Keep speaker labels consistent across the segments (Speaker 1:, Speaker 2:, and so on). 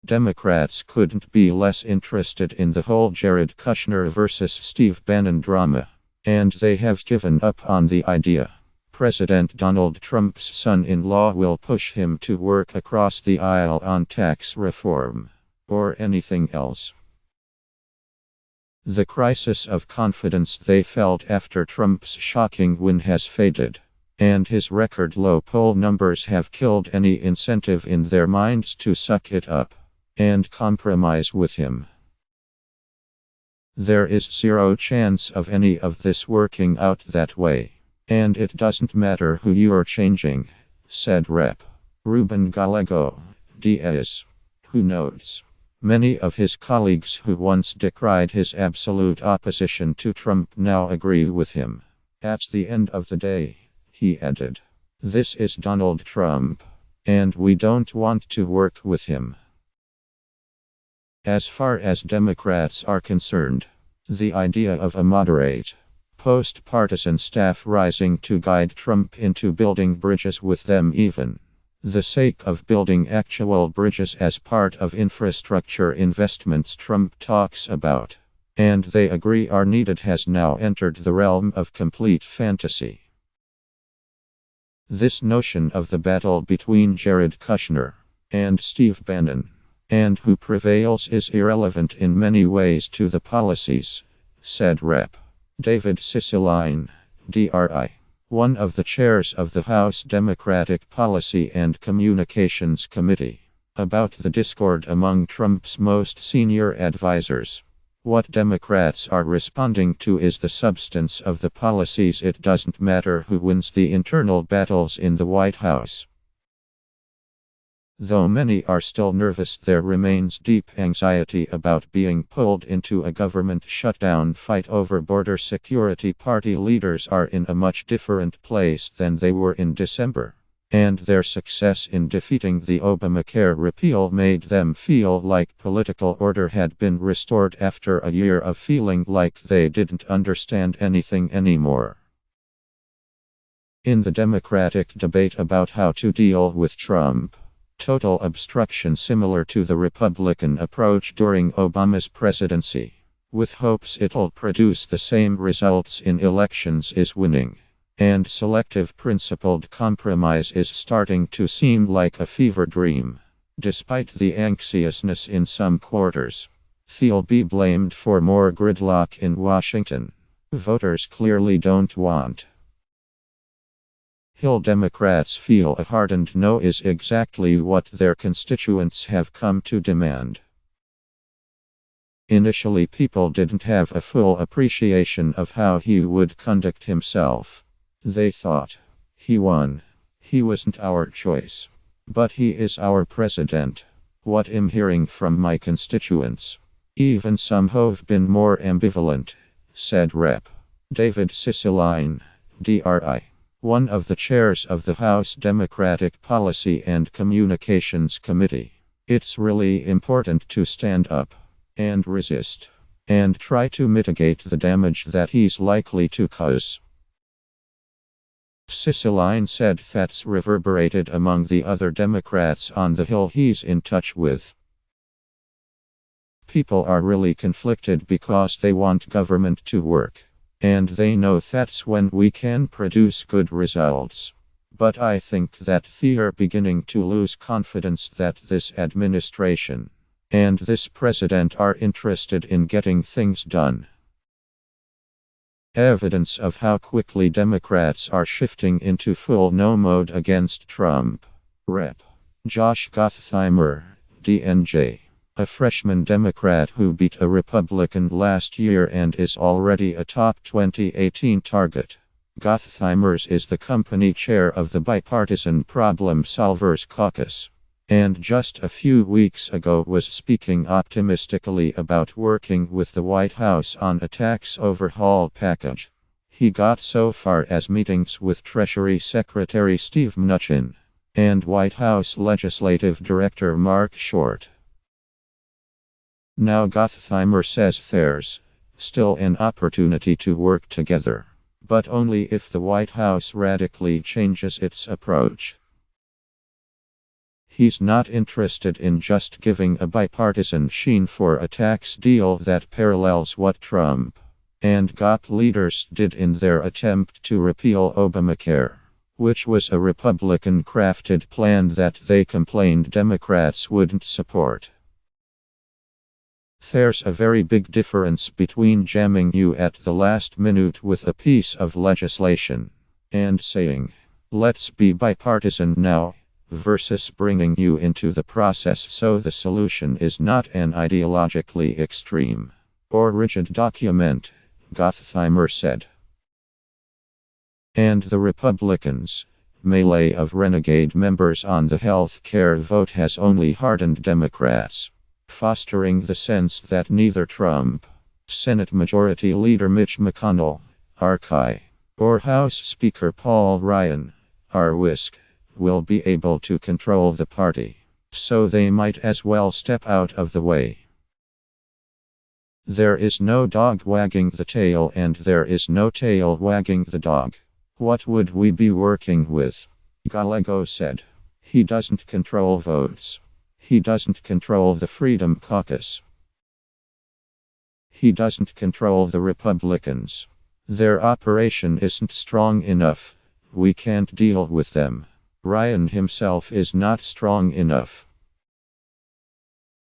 Speaker 1: Democrats couldn't be less interested in the whole Jared Kushner versus Steve Bannon drama, and they have given up on the idea. President Donald Trump's son-in-law will push him to work across the aisle on tax reform, or anything else. The crisis of confidence they felt after Trump's shocking win has faded, and his record-low poll numbers have killed any incentive in their minds to suck it up and compromise with him. There is zero chance of any of this working out that way, and it doesn't matter who you're changing, said Rep. Ruben Gallego, do.As. Who notes many of his colleagues who once decried his absolute opposition to Trump now agree with him. At the end of the day, he added, this is Donald Trump, and we don't want to work with him. As far as Democrats are concerned, the idea of a moderate, post-partisan staff rising to guide Trump into building bridges with them even the sake of building actual bridges as part of infrastructure investments Trump talks about, and they agree are needed, has now entered the realm of complete fantasy. This notion of the battle between Jared Kushner and Steve Bannon, and who prevails, is irrelevant in many ways to the policies, said Rep. David Cicilline, DRI, one of the chairs of the House Democratic Policy and Communications Committee, about the discord among Trump's most senior advisors. What Democrats are responding to is the substance of the policies. It doesn't matter who wins the internal battles in the White House. Though many are still nervous, there remains deep anxiety about being pulled into a government shutdown fight over border security. Party leaders are in a much different place than they were in December, and their success in defeating the Obamacare repeal made them feel like political order had been restored after a year of feeling like they didn't understand anything anymore. In the Democratic debate about how to deal with Trump, total obstruction similar to the Republican approach during Obama's presidency, with hopes it'll produce the same results in elections, is winning, and selective principled compromise is starting to seem like a fever dream. Despite the anxiousness in some quarters, they'll be blamed for more gridlock in Washington. Voters clearly don't want. Hill Democrats feel a hardened no is exactly what their constituents have come to demand. Initially, people didn't have a full appreciation of how he would conduct himself. They thought, he won. He wasn't our choice. But he is our president. What I'm hearing from my constituents. Even some have been more ambivalent, said Rep. David Cicilline, DRI, one of the chairs of the House Democratic Policy and Communications Committee. It's really important to stand up and resist, and try to mitigate the damage that he's likely to cause. Cicilline said that's reverberated among the other Democrats on the Hill he's in touch with. People are really conflicted because they want government to work, and they know that's when we can produce good results. But I think that they're beginning to lose confidence that this administration and this president are interested in getting things done. Evidence of how quickly Democrats are shifting into full no mode against Trump. Rep. Josh Gottheimer, DNJ, a freshman Democrat who beat a Republican last year and is already a top 2018 target. Gottheimer is the company chair of the Bipartisan Problem Solvers Caucus, and just a few weeks ago was speaking optimistically about working with the White House on a tax overhaul package. He got so far as meetings with Treasury Secretary Steve Mnuchin and White House Legislative Director Mark Short. Now Gottheimer says there's still an opportunity to work together, but only if the White House radically changes its approach. He's not interested in just giving a bipartisan sheen for a tax deal that parallels what Trump and GOP leaders did in their attempt to repeal Obamacare, which was a Republican-crafted plan that they complained Democrats wouldn't support. There's a very big difference between jamming you at the last minute with a piece of legislation and saying, "Let's be bipartisan now," versus bringing you into the process so the solution is not an ideologically extreme or rigid document, Gottheimer said. And the Republicans' melee of renegade members on the health care vote has only hardened Democrats, fostering the sense that neither Trump, Senate Majority Leader Mitch McConnell, RK, or House Speaker Paul Ryan, RWISC, will be able to control the party, so they might as well step out of the way. There is no dog wagging the tail and there is no tail wagging the dog. What would we be working with? Gallego said. He doesn't control votes. He doesn't control the Freedom Caucus. He doesn't control the Republicans. Their operation isn't strong enough. We can't deal with them. Ryan himself is not strong enough.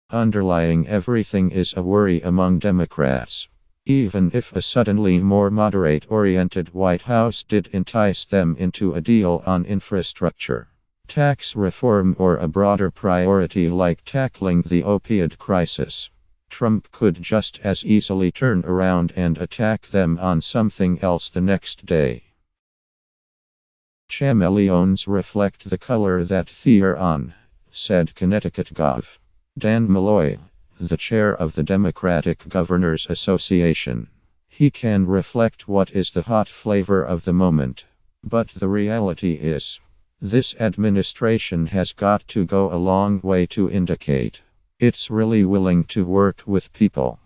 Speaker 1: Underlying everything is a worry among Democrats. Even if a suddenly more moderate-oriented White House did entice them into a deal on infrastructure, tax reform, or a broader priority like tackling the opioid crisis, Trump could just as easily turn around and attack them on something else the next day. Chameleons reflect the color that they're on, said Connecticut Gov. Dan Malloy, the chair of the Democratic Governors Association. He can reflect what is the hot flavor of the moment. But the reality is, this administration has got to go a long way to indicate it's really willing to work with people.